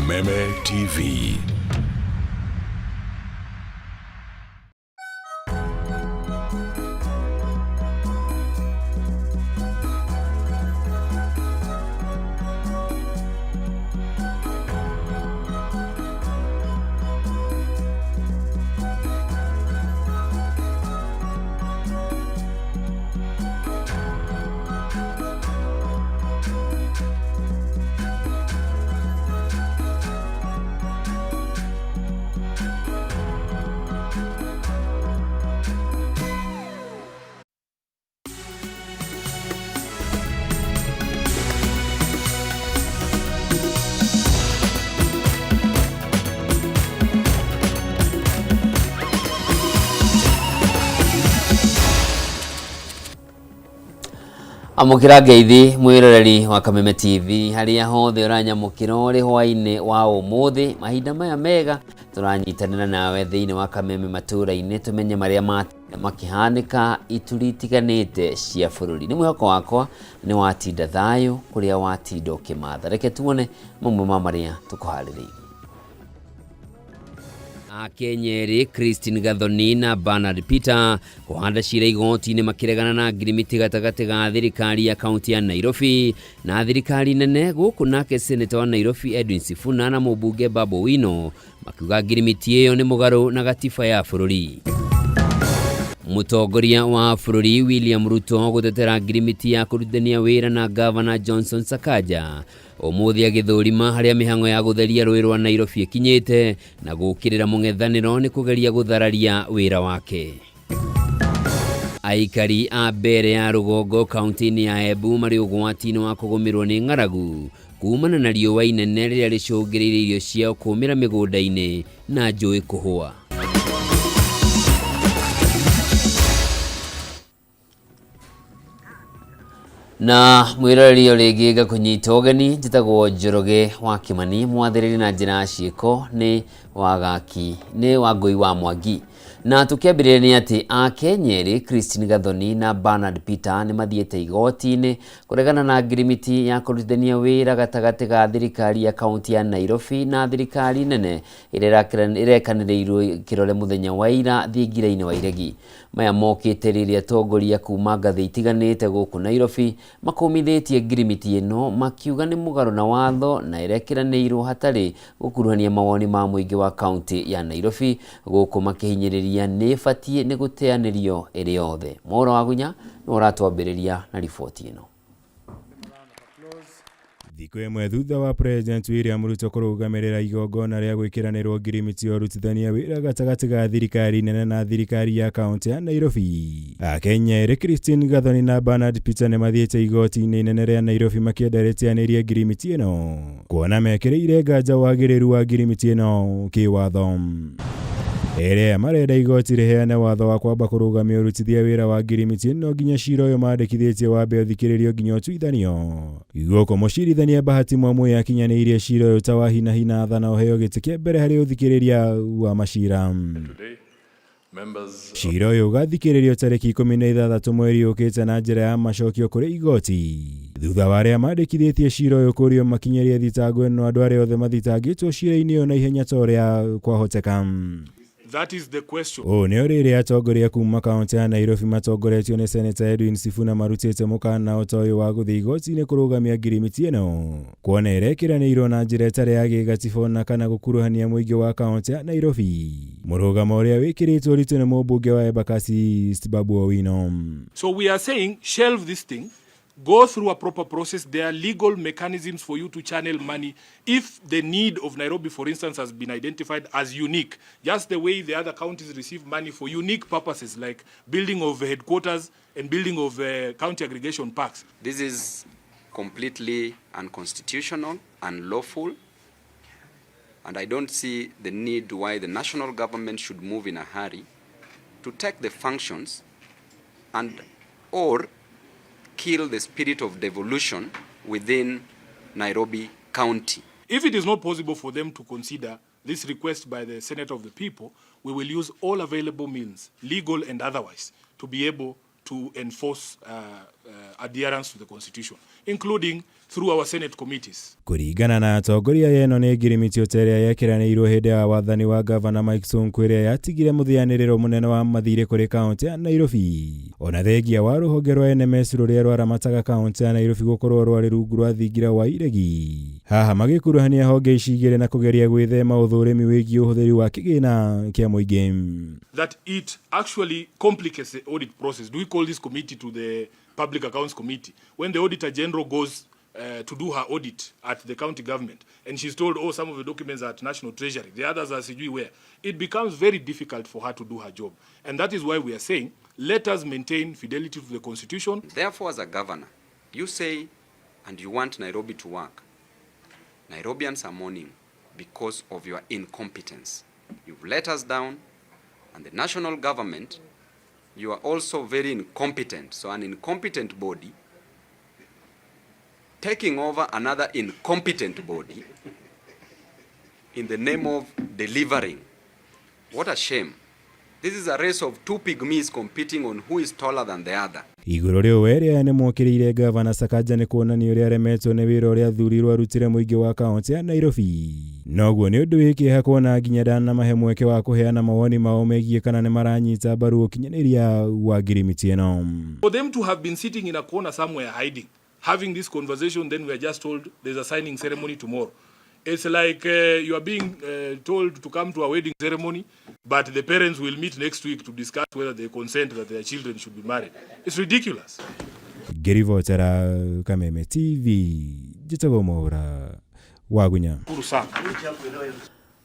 Kameme TV. Amukira ngeithi mwiroreri wa Kameme TV haria hothe uranyamukira uri hwaine wa umuthi mahinda maya mega turanyitanira nawe thiini wa Kameme matura-ini tumenye maria makihanika ituritiganite cia bururi. Ni mwihoko wakwa ni watinda thayo kuria watinda ukimatha. Reke tuone mamwe ma maria tukuhaririirie. Akenyeri Christine Gathoni na Bernard Peter kuhanda cira igoti-ini makiregana na ngirimiti gatagati ga thirikari ya kaunti ya Nairobi na thirikari nene guku nake senator wa Nairobi Edwin Sifuna na mubunge Babu Owino makiuga ngirimiti iyo ni mugaru na gatiba ya bururi. Mutongoria wa bururi William Ruto gutetera ngirimiti ya kurutithania wira na Governor Johnson Sakaja umuthi agithurima haria mihango ya gutheria rũĩ rwa Nairobi ikinyite na gukirira mung'ethaniro ni kugeria guthararia wira wake. Aikari a Mbeere ya Rugongo kaunti-ini ya Embu mari ugwati-ini wa kugumirwo ni ng'aragu kumana na riũa inene riria ricũngĩrĩirie irio ciao kũmĩra mĩgũnda-inĩ na njũĩ kũhũa. Na mwiroreri ringi gakunyita ugeni njitagwo Njoroge wa Kimani mwathiriri na njira ciiko ni wagaki ni Wangui wa Mwangi. Na tukiambirire ni ati Akenyeri Christine Gathoni na Bernard Peter ni mathiete igoti-ini kuregana na ngirimiti ya kurutithania wira gatagati ga thirikari ya kaunti ya Nairobi na thirikari nene irekaniriirwo kirore muthenya wa ira thingira-ini wa iregi. Maya mokite riria atongoria kuma ngathi itiganite guku Nairobi makumithitie ngirimiti ino makiuga ni mugaru na watho na irekiranirwo hatari gukuruhania mawoni ma muingi wa kaunti ya Nairobi guku makihinyiriria ni fatie ni guteanirio iri yothe. Moro wa gunya no uratwambiriria na riboti ino. Thikũ ĩmwe thutha wa President William Ruto kũrũgamĩrĩra igongona rĩa gwĩkĩranĩrwo ngirimiti ya ũrutithania wĩra gatagati ga thirikari nene na thirikari ya kaunti ya Nairobi. Akenyeri Christine Gathoni na Bernard Peter nĩ mathiĩte igoti-inĩ inene rĩa Nairobi makĩenda rĩteanĩrie ngirimiti ĩno kuona mekĩrĩire nganja wagĩrĩru wa ngirimiti ĩno kĩwatho. Ere marenda igoti riheane watho wa kwamba kurugamia urutithia wira wa ngirimiti no nginya cira uyu mandikithitie wambe uthikiririo nginya utuithanio. Igoko mucirithania Bahati Mwamwe yakinyaniirie cira uyu ta wa hina thana uheo giti kia mbere hari uthikiriria wa macira. Cira uyu ugathikiririo tariki 16 mweri ukite na njira ya macokio kuri igoti. Thutha wa aria mandikithitie cira uyu kurio makinyeria thitango ino andu aria othe mathitangitwo cira-ini uyu na ihenya ta uria kwahoteka. That is the question. Nĩ rĩrĩ atongoria kuma kaunti ya Nairobi matongoretio nĩ Senator Edwin Sifuna marutĩte mũkana o ta ũyũ wa gũthiĩ igoti-inĩ kũrũgamia ngirimiti ĩno kuona ĩrekiranĩirwo na njĩra ĩtarĩ ya gĩgatiba na kana gũkuruhania mũingĩ wa kaunti ya Nairobi. Mũrũgamo ũrĩa wĩkĩrĩtwo ũritũ nĩ mũmbunge wa Embakasi Babu Owino. So we are saying shelve this thing. Go through a proper process. There are legal mechanisms for you to channel money if the need of Nairobi, for instance, has been identified as unique, just the way the other counties receive money for unique purposes like building of headquarters and building of county aggregation parks. This is completely unconstitutional, unlawful, and I don't see the need why the national government should move in a hurry to take the functions and or kill the spirit of devolution within Nairobi County. If it is not possible for them to consider this request by the Senate of the People, we will use all available means, legal and otherwise, to be able to enforce adherence to the Constitution, including through our Senate committees. Kuringana na atongoria yeno ni ngirimiti uteria yekiranirwo hindi ya wathani wa Governor Mike Sonko iria yatigire muthianiriro munene wa mathire kuri kaunti ya Nairobi. Ona thengia wa ruhonge rwa NMS ruria rwaramataga kaunti ya Nairobi gukorwo rwari rungu rwa thingira wa iregi. Haha magikuruhania honge icigire na kugeria gwithema uthurimi wigi uhuthiri wa kigina kia muingi. That it actually complicates the audit process. Do we call this committee to the Public Accounts Committee? When the Auditor General goes to do her audit at the county government, and she's told, oh, some of the documents are at National Treasury, the others are sijui where, it becomes very difficult for her to do her job. And that is why we are saying, let us maintain fidelity to the Constitution. Therefore, as a governor, you say, and you want Nairobi to work. Nairobians are mourning because of your incompetence. You've let us down, and the national government, you are also very incompetent. So an incompetent body taking over another incompetent body in the name of delivering. What a shame. This is a race of two pygmies competing on who is taller than the other. Iguru riu weria ni mwokiriire Governor Sakaja ni kuonania uria remetwo ni wira uria thurirwo arutire muingi wa kaunti ya Nairobi. Noguo ni undu wikiha kuona nginya dana mahe mweke wa kuheana mawoni mao megie kana ni maranyita mbaru ukinyaniria wa ngirimiti eno. For them to have been sitting in a corner somewhere hiding, having this conversation, then we are just told there's a signing ceremony tomorrow. It's like you are being told to come to a wedding ceremony, but the parents will meet next week to discuss whether they consent that their children should be married. It's ridiculous. Gerivotera Kameme TV, jitago mohora wagunya.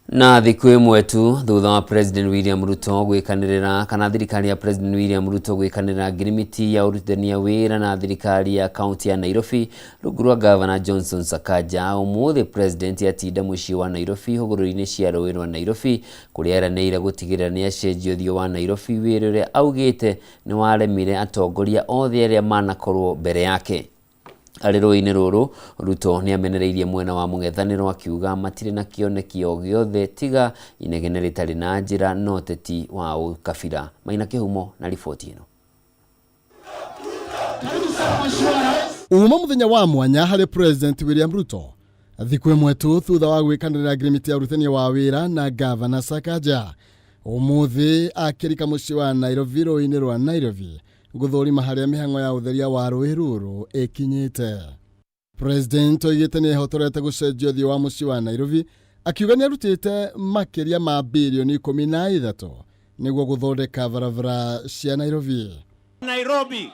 Na thiku imwe tu thutha wa President William Ruto gwikanirira kana thirikari ya President William Ruto gwikanirira ngirimiti ya urutithania wira na thirikari ya kaunti ya Nairobi rungu rwa Governor Johnson Sakaja, umuthi President atinda mucii wa Nairobi hugururi-ini cia rũĩ rwa Nairobi kuria eranĩire gutigirira ni acenjia ũthiũ wa Nairobi wĩra ũrĩa augĩte ni waremire atongoria othe arĩa manakorwo mbere yake. Arĩ rũĩ-inĩ rũrũ, Ruto ni amenereirie mwena wa mũng'ethanĩro akiuga matirĩ na kĩonekio gĩothe tiga inegene rĩtarĩ na njĩra no ũteti wa ũkabira. Maina Kĩhumo na riboti ĩno. Uma muthenya wa mwanya harĩ President William Ruto thiku imwe tu thutha wa gwikanĩrĩra ngirimiti ya ũrutithania wa wĩra na Governor Sakaja, umuthi akĩrika mucii wa Nairobi rũĩ-inĩ rwa Nairobi guthurima haria mihango ya utheria wa rũĩ rũrũ ikinyite. President oigĩte ni ehotorete gucenjia ũthiũ wa mucii wa Nairobi, akiuga ni arutĩte makiria ma bilioni 13 nĩguo guthondeka barabara cia Nairobi. Nairobi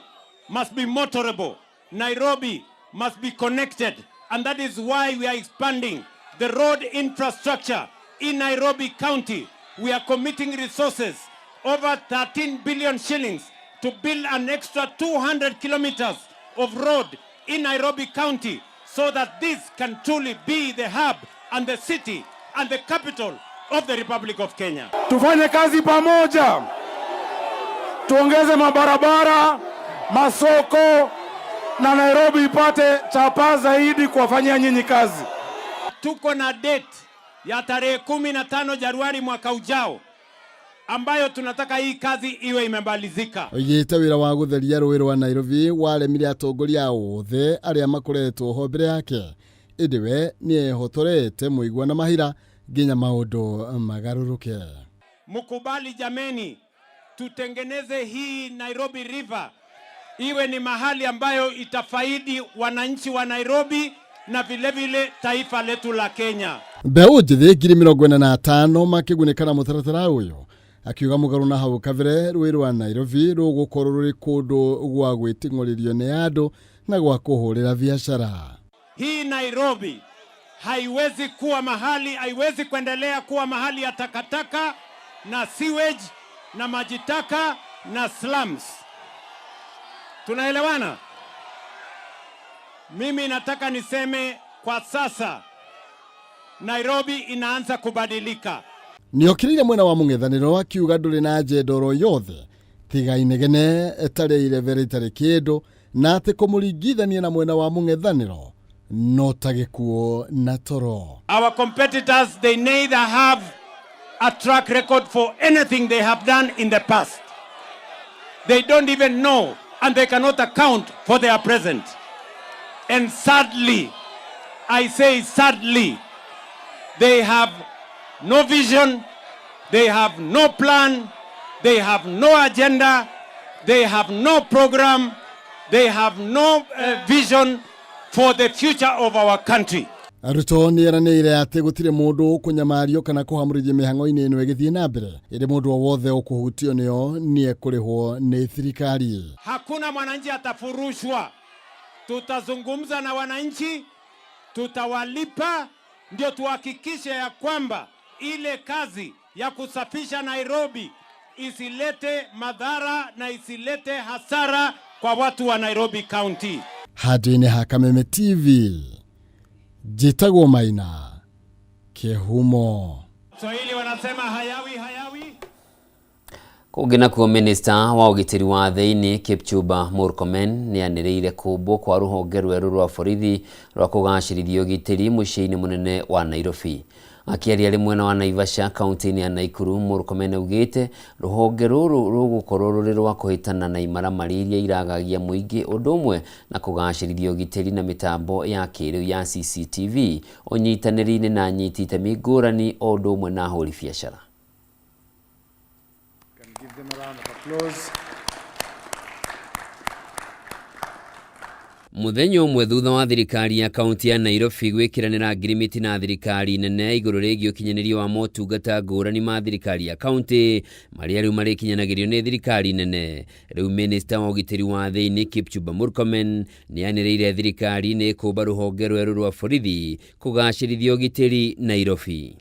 must be motorable. Nairobi must be connected, and that is why we are expanding the road infrastructure in Nairobi County. We are committing resources over 13 billion shillings to build an extra 200 kilometers of road in Nairobi County so that this can truly be the hub and the city and the capital of the Republic of Kenya. Tufanye kazi pamoja. Tuongeze mabarabara, masoko na Nairobi ipate chapa zaidi kuwafanyia nyinyi kazi. Tuko na date ya tarehe 15 Januari mwaka ujao ambayo tunataka hii kazi iwe imemalizika. Oigĩte wĩra wa gũtheria rũĩ rwa Nairobi waremire atongoria othe arĩa makoretwo ho mbere yake. Ĩndĩ we nĩ ehotorete mũigua na mahira nginya maũndũ magarũrũke. Mukubali jameni, tutengeneze hii Nairobi River iwe ni mahali ambayo itafaidi wananchi wa Nairobi na vile taifa letu la Kenya. Mbeũ njĩthĩ 45,000 makĩgunĩka na mũtaratara ũyũ, akiuga mũgarũ na hau kabere rũĩ rwa Nairobi rũgũkorwo rũrĩ kũndũ gwa gwĩting'ũrĩrio nĩ andũ na gwa kũhũrĩra biashara. Hii Nairobi haiwezi kuwa mahali, haiwezi kuendelea kuwa mahali ya takataka na sewage na majitaka na slums. Tunaelewana? Mimi nataka niseme kwa sasa Nairobi inaanza kubadilika. Niokirire mwena wa mũng'ethanĩro akiuga ndũrĩ na njendoro yothe tiga inegene etarĩ irevere itarĩ kĩndũ na atĩ kũmũringithania na mwena wa mũng'ethanĩro no ta gĩkuũ na toro. Our competitors, they neither have a track record for anything they have done in the past. they don't even know and they cannot account for their present. And sadly, I say sadly, they have no vision, they have no plan, they have no agenda, they have no program, they have no vision for the future of our country. Ruto nĩeranĩire atĩ gũtirĩ mũndũ kũnyamario kana kũhamũrithia mĩhang'o-inĩ ĩno ĩgĩthiĩ na mbere. Ĩrĩ mũndũ wothe ũkũhutio nĩyo nĩekũrĩhwo nĩ thirikari. Hakuna mwananchi atafurushwa. Tutazungumza na wananchi, tutawalipa, ndio tuhakikishe ya kwamba ile kazi ya kusafisha Nairobi isilete madhara na isilete hasara kwa watu wa Nairobi County. Hadi-inĩ ha Kameme TV. Jitagwo Maina Kehumo. Swahili wanasema hayawi. Kũngĩ nakuo Minister wa ũgitĩri wa thĩinĩ Kipchumba Murkomen nĩanĩrĩire kũmbwo kwa rũhonge rwerũ rwa borithi rwa kũgacĩrithia ũgitĩri mũciĩ-inĩ mũnene wa Nairobi. Akĩaria rĩ mwena wa Naivasha kaunti-inĩ ya Nakuru, Murkomen augĩte rũhonge rũrũ rũgũkorwo rũrĩ rwa kũhĩtana na imaramari iria iragagia mũingĩ ũndũ ũmwe na kũgacĩrithia ũgitĩri na mĩtambo ya kĩrĩu ya CCTV ũnyitanĩri-inĩ na anyiti itemi ngũrani o ũndũ ũmwe na ahũri biacara. Give them a round of applause. Mũthenya ũmwe thutha wa thirikari ya kaunti ya Nairobi gwĩkĩranĩra ngirimiti na thirikari nene igũrũ rĩgiĩ ũkinyanĩria wa motungata ngũrani ma thirikari ya kaunti marĩa rĩu marĩkinyanagĩrio nĩ thirikari nene. Rĩu Minister wa ũgitĩri wa thĩinĩ Kipchumba Murkomen nĩanĩrĩire thirikari nĩ kũmba rũhonge rwerũ rwa borithi kũgacĩrithia ũgitĩri Nairobi.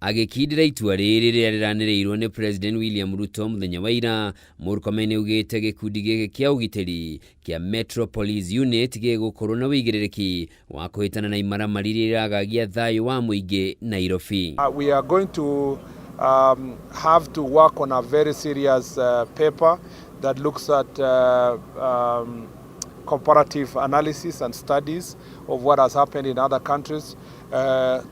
Agĩkindĩra itua rĩrĩ rĩrĩa rĩranĩrĩirwo nĩ President William Ruto mũthenya wa ira, Murkomen augĩte gĩkundi gĩkĩ kĩa ũgitĩri kĩa Metropolitan Unit gĩgũkorwo na wĩigĩrĩrĩki wa kũhĩtana na imaramari iria iragagia thayũ wa mũingĩ Nairobi. We are going to have to work on a very serious paper that looks at comparative analysis and studies of what has happened in other countries.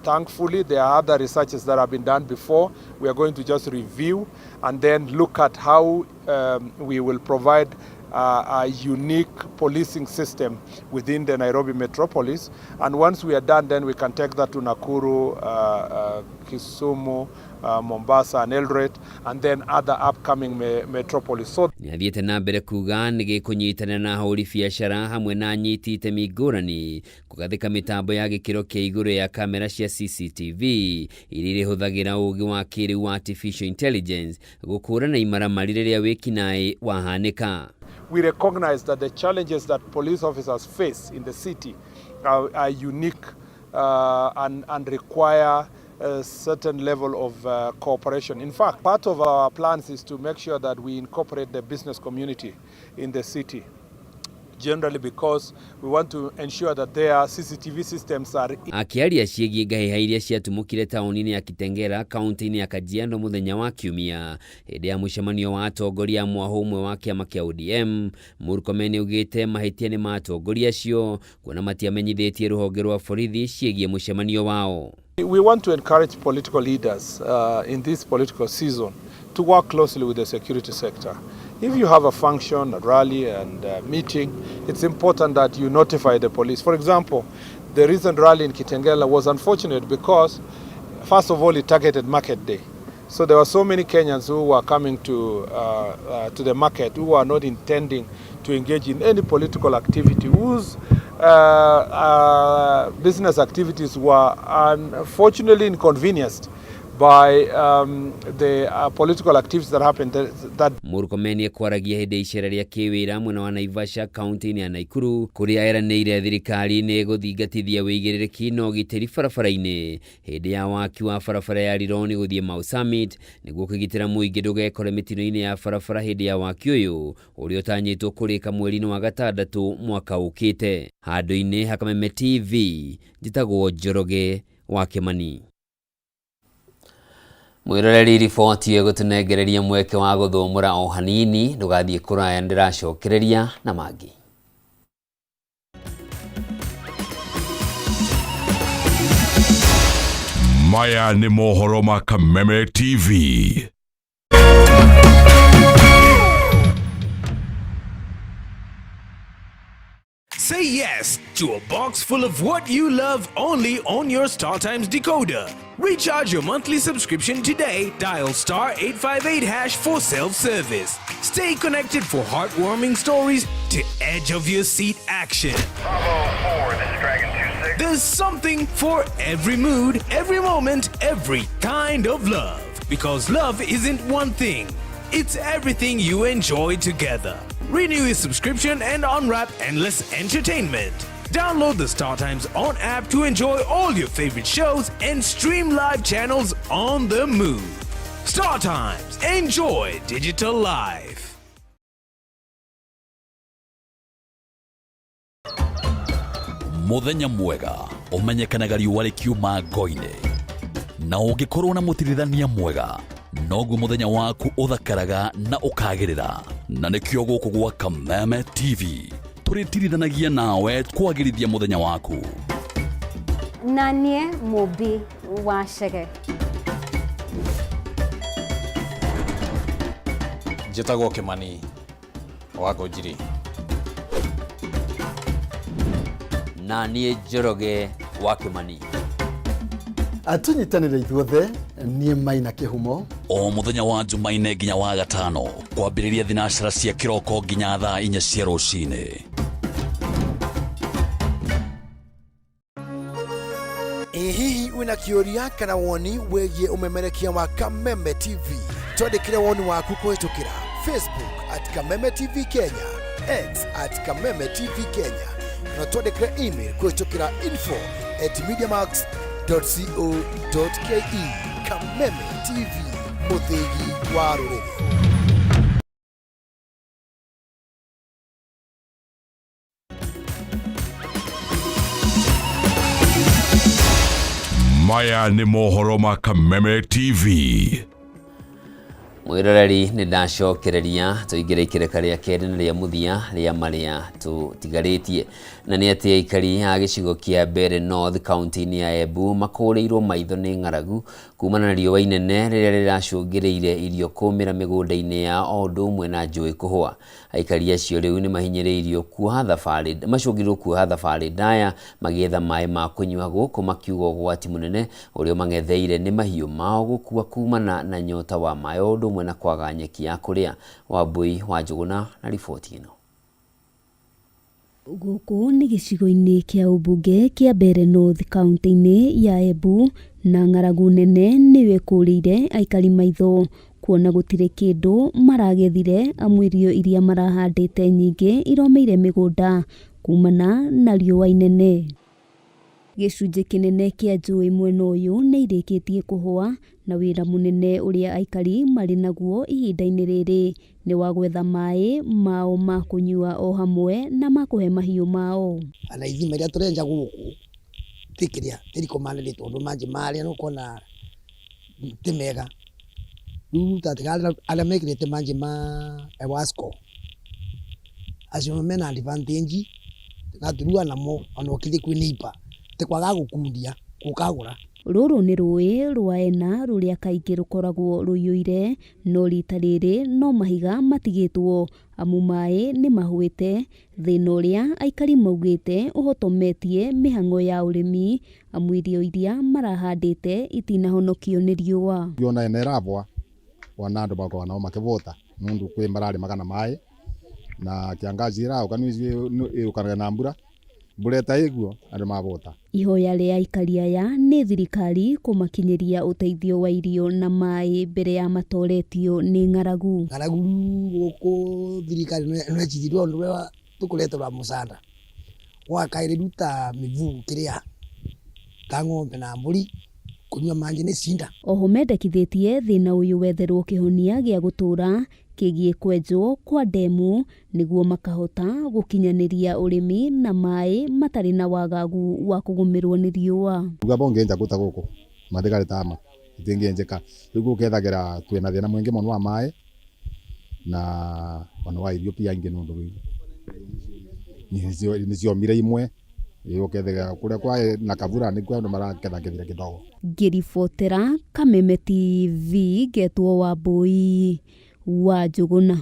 Thankfully, there are other researches that have been done before. We are going to just review and then look at how we will provide a unique policing system within the Nairobi metropolis. And once we are done, then we can take that to Nakuru, Kisumu, Mombasa and Eldoret, and then other upcoming metropolis. So nĩathiĩte na mbere kuga nĩgĩkũnyitanĩra na ahũri biacara hamwe na anyiti itemi ngũrani kũgathĩka mĩtambo ya gĩkĩro kĩa igũrũ ya kamera cia CCTV iria irĩhũthagĩra ũũgĩ wa kĩrĩu wa artificial intelligence gũkũũrana imaramari rĩrĩa wĩkinaĩ wahanĩka. We recognize that the challenges that police officers face in the city are unique and require a certain level of cooperation. In fact, part of our plans is to make sure that we incorporate the business community in the city, generally because we want to ensure that their CCTV systems are... Akĩaria ciĩgiĩ ngahĩha iria ciatumũkire taũni-inĩ ya Kitengela, kaunti-inĩ ya Kajiado mũthenya wa Kiumia, hĩndĩ ya mũcemanio wa atongoria a mwahũ ũmwe wa kĩama kĩa ODM, Murkomen augĩte mahĩtia nĩ ma atongoria acio kuona matiamenyithĩtie rũhonge rwa borithi ciĩgiĩ mũcemanio wao. We want to encourage political leaders in this political season to work closely with the security sector. If you have a function, a rally and a meeting, it's important that you notify the police. For example, the recent rally in Kitengela was unfortunate because, first of all, it targeted market day. So there were so many Kenyans who were coming to the market who were not intending to engage in any political activity, whose business activities were unfortunately inconvenienced by the political activities that happened that Murkomen akwaragia hĩndĩ icera rĩa kĩwĩra mwena wa Naivasha kaunti-inĩ ya Nakuru kũrĩa eranĩire thirikari nĩ gũthingatithia wĩigĩrĩrĩki na ũgitĩri barabara-inĩ hĩndĩ ya waki wa barabara ya Rironi gũthiĩ Mau Summit nĩguo kũgitĩra mũingĩ ndũgekore mĩtino-inĩ ya barabara hĩndĩ ya waki ũyũ ũrĩa ũtanyĩtwo kũrĩka mweri-inĩ wa gatandatũ mwaka ũkĩte. Handũ-inĩ ha Kameme TV njĩtagwo Njoroge wa Kĩmani. Mwĩroreri riboti gũtũnengereria mweke wa gũthũmũra o hanini ndũgathiĩ kũraya ndĩracokereria na mangĩ. Maya ni mohoro ma Kameme TV. Say yes to a box full of what you love only on your StarTimes decoder. Recharge your monthly subscription today. Dial *858# for self-service. Stay connected for heartwarming stories to edge of your seat action. Bravo 4, this is Dragon 26. There's something for every mood, every moment, every kind of love. Because love isn't one thing. It's everything you enjoy together. Renew your subscription and unwrap endless entertainment. Download the StarTimes On app to enjoy all your favorite shows and stream live channels on the move. StarTimes. Enjoy digital life. Muthenya mwega umenyekanaga riũa rĩkiuma ngo-inĩ na ũngĩkorwo na mũtirithania mwega noguo muthenya waku uthakaraga na ukagirira na nikio guku gwa Kameme TV turitirithanagia nawe kwagirithia muthenya waku nanie mubi wa shege njĩtagwo Kimani wa Ngũnjiri na niĩ Njoroge wa Kimani. Atunyitanire ithuothe nie Maina Kihumo o muthenya wa Jumaine nginya wa Gatano kwambĩrĩria thinacara cia kĩroko nginya thaa 4 cia rũcinĩ. Hihi wina kĩũria kana woni wĩgiĩ umemerekia wa Kameme TV? Twandĩkĩre woni waku kũhĩtũkĩra Facebook @Kameme TV Kenya, X @Kameme TV Kenya, na twandĩkĩre email kũhĩtũkĩra info@mediamax.co.ke. Kameme TV, mũthĩgi wa rũrĩrĩ. Maya ni mohoro ma Kameme TV. Mwiroreri ni ndacokereria tuingire ikireka ria keri na ria muthia ria maria tutigarĩtie na ni ati aikari a gicigo kia Mbeere North County ni ya Embu makoreirwo maitho ni ng'aragu kumana na riũa inene rĩrĩa rĩracũngĩrĩire irio kũmĩra mĩgũnda-inĩ ya o ũndũ ũmwe na njũĩ kũhũa. Aikari acio rĩu nĩ mahinyĩrĩirio kuoha thabarĩ macũngĩrĩirio kuoha thabarĩ ndaya magĩetha maĩ ma kũnyua gũkũ makiuga ũgwati mũnene ũrĩa mang'etheire nĩ mahiũ mao gũkua kumana na nyota wa maĩ o ũndũ ũmwe na kwaga nyeki ya kũrĩa. Wambui wa Njũgũna na riboti ĩno. Gũkũ nĩ gĩcigo-inĩ kĩa ũmbunge kĩa Mbeere North County-inĩ ya Embu na ng'aragu nene nĩwe kũrĩire aikari maitho kuona gũtirĩ kĩndũ maragethire amu irio iria marahandĩte nyingĩ iromeire mĩgũnda kumana na riũa inene. Gĩcunjĩ kĩnene kĩa njũĩ mwena ũyũ nĩ irĩkĩtie kũhũa na wĩra mũnene ũrĩa aikari marĩ naguo ihinda-inĩ rĩrĩ nĩ wa gwetha maĩ mao ma kũnyua o hamwe na ma kũhe mahiũ mao. Ana ithima iria tũrenja gũkũ tikĩrĩa tirikomanĩrĩtwo tondũ manjĩ marĩa nũkona ti mega. Rĩu tatigara arĩa mekĩrĩte manjĩ ma Ewasco acio mena advantage gatũrua namo ona ũkĩthĩ kwĩ neighbor tikwaga gũkundia gũkagũra. Rũrũ nĩ rũĩ rwa Ena rũrĩa kaingĩ rũkoragwo rũiyũire no rita rĩrĩ no mahiga matigĩtwo amu maĩ nĩ mahũĩte, thĩna ũrĩa aikari maugĩte ũhotometie mĩhang'o ya ũrĩmi amu irio iria marahandĩte itinahonokio nĩ riũa. Yona ene rabwa wana andũ bakwa nao makivota nundu kwĩ mararĩ magana maĩ na kiangazi rao kanizwe ukanaga na mbura bureta iguo andũ mabota. Ihoya rĩa aikari aya nĩ thirikari kũmakinyĩria ũteithio wa irio na maĩ mbere ya matoretio nĩ ng'aragu. Ng'aragu gũkũ thirikari nĩ ĩchithirwo ũndũ wa tũkũretwo mũsaada wakaĩrĩruta mĩvu kĩrĩa ta ng'ombe na mbũri kũnyua manjĩ nĩ cinda. Oho mendekithĩtie thĩna ũyũ wetherwo kĩhonia gĩa gũtũra kĩgiĩ kwenjwo kwa ndemu nĩguo makahota gũkinyanĩria ũrĩmi na maĩ matarĩ na wagagu wa kũgũmĩrwo nĩ riũa. Uga bongenja guta gũkũ mathigari tama itingĩenjeka rĩu ũkethagĩra twĩna thĩna mũingĩ mũno wa maĩ na ona wa irio pia ingĩ nũndũ nĩciomire imwe ukethega kuria kwa na kabura ni kwa ndo maraketha kithira kidogo. Ngiribotera Kameme TV Getwo Wambui wa Njuguna.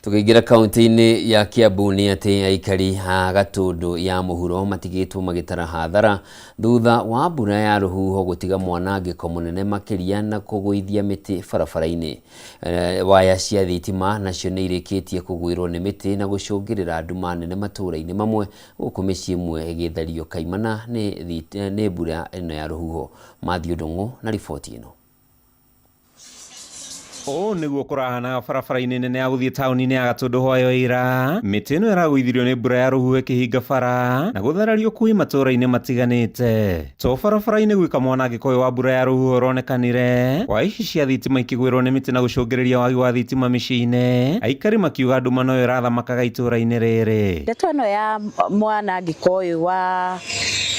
Tukiingira kaunti-inĩ ya Kiambu nĩ atĩ aikari a Gatundu ya mũhuro matigĩtwo magĩtara hathara thutha wa mbura ya rũhuho gũtiga mwanangĩko mũnene makĩria na kũgũithia mĩtĩ barabara-inĩ. Waya cia thitima nacio nĩ irĩkĩtie kũgwĩrwo nĩ mĩtĩ na gũcũngĩrĩra nduma nene matũũra-inĩ mamwe, gũkũ mĩciĩ ĩmwe ĩgĩthario kaimana nĩ mbura ĩno ya rũhuho. Mathiũ Ndung'u na riboti ĩno. Nĩguo kũrahana barabara-inĩ nene ya gũthiĩ taũni-inĩ ya Gatundu hwayo ira, mĩtĩ ĩno ĩragũithirio nĩ mbura ya rũhuho ĩkĩhinga bara na gũtharario kui matũũra-inĩ matiganĩte. To barabara-inĩ gwĩka mwanangĩko ũyũ wa mbura ya rũhuho ũronekanire, kwa ici cia thitima ikĩgwĩrwo nĩ mĩtĩ na gũcũngĩrĩria wagi wa thitima mĩciĩ-inĩ, aikari makiuga nduma no ĩrathamakaga itũũra-inĩ rĩrĩ. Ndeto ĩno ya mwanangĩko ũyũ wa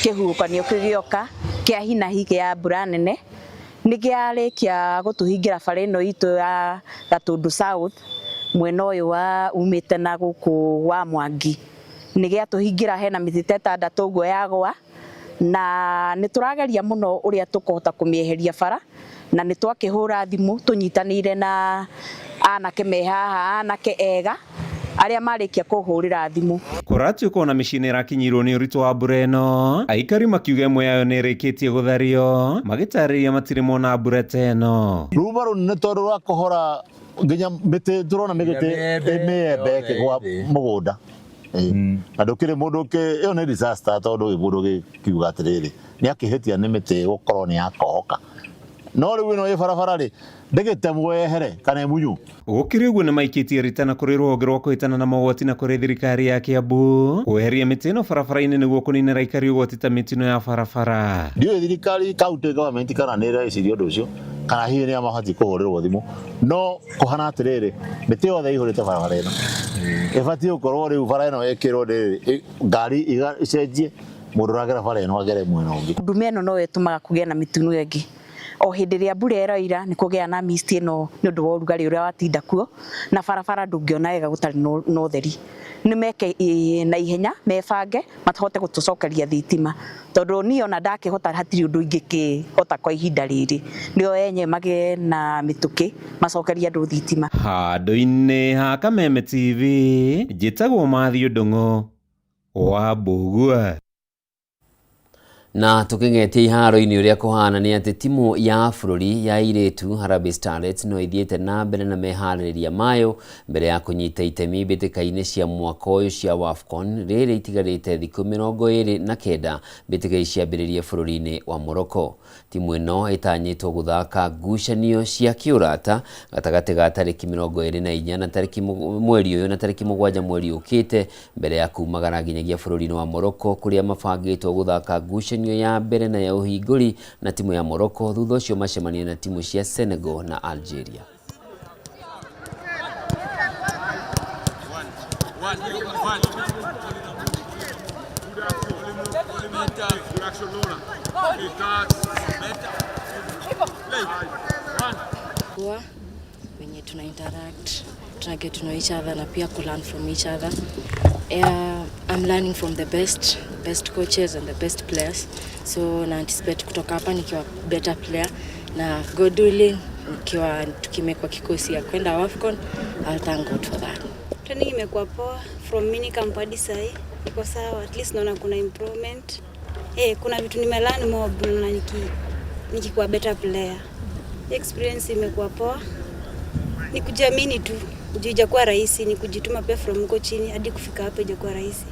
kĩhuhũkanio kĩgĩoka kĩa hinahi kĩa mbura nene nĩgĩarĩkia gũtũhingira bara ĩno itũ ya Gatundu South mwena ũyũ wa umĩte na gũkũ wa Mwangi, nĩgĩatũhingira hena mĩtĩ ta 6 ũguo yagwa, na nĩtũrageria mũno ũrĩa tũkũhota kũmĩeheria bara, na nĩtwakĩhũra thimũ tũnyitanĩire na anake me haha, anake ega arĩa marĩkia kũhũrĩra thimũ. Kũratuĩka na mĩciĩ ĩrakinyirwo nĩ ũritũ wa mbura ĩno, aikari makiuga ĩmwe yayo nĩ ĩrĩkĩtie gũthario, magĩtarĩria matirĩ mona mbura ta ĩno. Ruma rũu nĩ tondũ wa kũhora nginya mĩtĩ, tũrona mĩtĩ mĩembe ĩkĩgwa mũgũnda. Na ndũkĩrĩ mũndũ ĩyo nĩ disaster tondũ mũndũ gĩkiuga atĩrĩrĩ nĩ akĩhĩtia nĩ mĩtĩ gũkorwo nĩ yakohoka. No rĩu ĩno ĩ barabara rĩ ndĩgĩtemwo ehere kana emunyu. Gũkĩrĩ ũguo nĩ maikĩtie ritana kũrĩ rũhonge rwa kũhĩtana na mogwati na kũrĩ thirikari ya Kiambu kweheria mĩtĩ ĩno barabara-inĩ nĩguo kũninĩra aikari ũgwati ta mĩtino ya barabara. Ndiũĩ thirikari county government kana nĩ ĩreciria ũndũ ũcio kana hihi nĩ amabatiĩ kũhũrĩrwo thimũ, no kũhana atĩrĩrĩ mĩtĩ yothe ĩihũrĩte barabara ĩno ĩbatiĩ gũkorwo rĩu bara ĩno ĩkĩrwo ngari icenjie, mũndũ ũragera bara ĩno agere mwena ũngĩ. Nduma ĩno no ĩtũmaga kũgĩa na mĩtino ĩngĩ. O hĩndĩ ĩrĩa mbura ĩroira nĩ kũgĩa na mist ĩno nĩ ũndũ wa ũrugarĩ ũrĩa watinda kuo, na barabara ndũngĩona wega gũtarĩ na ũtheri. Nĩ meke na ihenya mebange matahote gũtũcokeria thitima, tondũ niĩ ona ndakĩhota hatirĩ ũndũ ingĩkĩhota kwa ihinda rĩrĩ. Nĩo enye magĩe na mĩtũkĩ macokeria andũ thitima. Handũ-inĩ ha Kameme TV njĩtagwo Mathiũ Ndung'u wa Mbugua. Na tukĩng'etia iharo-inĩ ũrĩa kũhana nĩ atĩ timu ya bũrũri ya airĩtu Harambee Starlets no ithiĩte na mbere na meharĩrĩria mayo mbere ya kũnyita itemi mbĩtĩka-inĩ cia mwaka ũyũ cia AFCON rĩrĩ itigarĩte thikũ 29 mbĩtĩka ciambĩrĩrie bũrũri-inĩ wa Morocco. Timu ĩno ĩtanyĩtwo gũthaka ngucanio cia kĩũrata gatagatĩ ga tarĩki 24 na tarĩki mweri ũyũ na tarĩki 7 mweri ũkĩte mbere ya kumagara nginyagia bũrũri-inĩ wa Morocco kũrĩa mabangĩtwo gũthaka ngucanio ya mbere na ya ũhingũri na timu ya Morocco thutha ũcio macemania na timu cia Senegal na Algeria. Wenye tuna interact, tuna get to know each other na pia learn from each other. I'm learning from the best coaches and the best players, so na anticipate kutoka hapa nikiwa better player na God willing nikiwa tukimekwa kikosi ya kwenda AFCON. I'll thank God for that. Training imekuwa poa from mini camp hadi sai iko sawa, at least naona kuna improvement. Kuna vitu nimelearn more na nikikuwa better player. Experience imekuwa poa, ni kujiamini tu, ijakuwa rahisi, ni kujituma pia from huko chini hadi kufika hapa ijakuwa rahisi,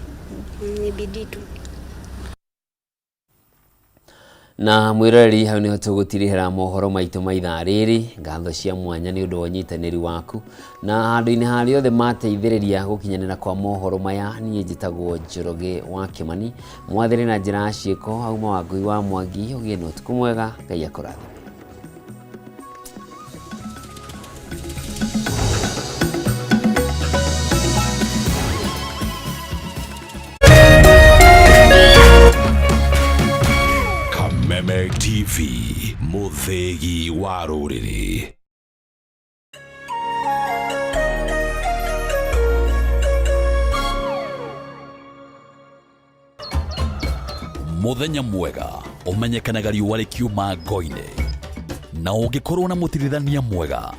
ni bidii tu. Na mwirari hau niho tũgũtirĩhĩra mohoro maitũ ma ithaa rĩrĩ. Ngatho cia mwanya nĩ ũndũ wa ũnyitanĩri waku na handũ-inĩ harĩa othe mateithĩrĩria gũkinyanĩra kwa mohoro maya. Niĩ njĩtagwo Njoroge wa Kimani, mwathĩrĩ na njĩra ciĩko auma wa Ngui wa Mwangi. Ũgĩe na ũtukũ mwega, Ngai akũrathime. Kameme TV, mũthĩgi wa rũrĩrĩ. muthenya mwega umenyekanaga riũa rĩkiuma ngo-inĩ na ũngĩkorwo na mũtirithania mwega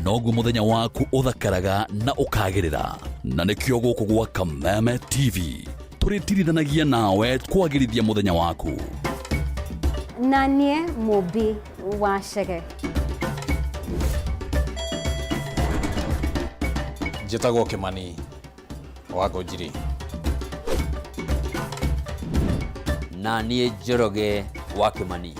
noguo muthenya waku uthakaraga na ukagĩrĩra na nĩkĩo gũkũ gwa Kameme TV tũrĩtirithanagia nawe kwagĩrithia muthenya waku. Na niĩ mũmbi wa Chege. Njĩtagwo Kĩmani wa Ngũnjiri. Na niĩ Njoroge wa Kĩmani.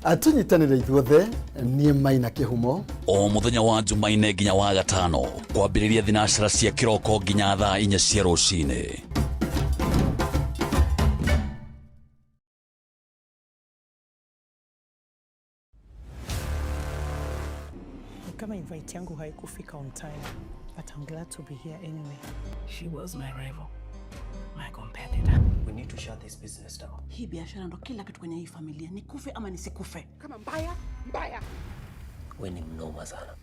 Atunyitanĩre ithuothe niĩ Maina Kĩhumo. O muthenya wa Jumaine nginya wa Gatano kwambĩrĩria thinacara cia kĩroko nginya thaa 4 cia rũcinĩ. Kama invite yangu haikufika on time, but I'm glad to be here anyway. She was my rival, my competitor. We need to shut this business down. Hii biashara ndo kila kitu kwenye hii familia. Nikufe ama nisikufe. Kama mbaya, mbaya. We ni mnoma sana.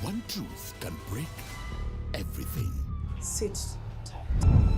One truth can break everything. Sit tight.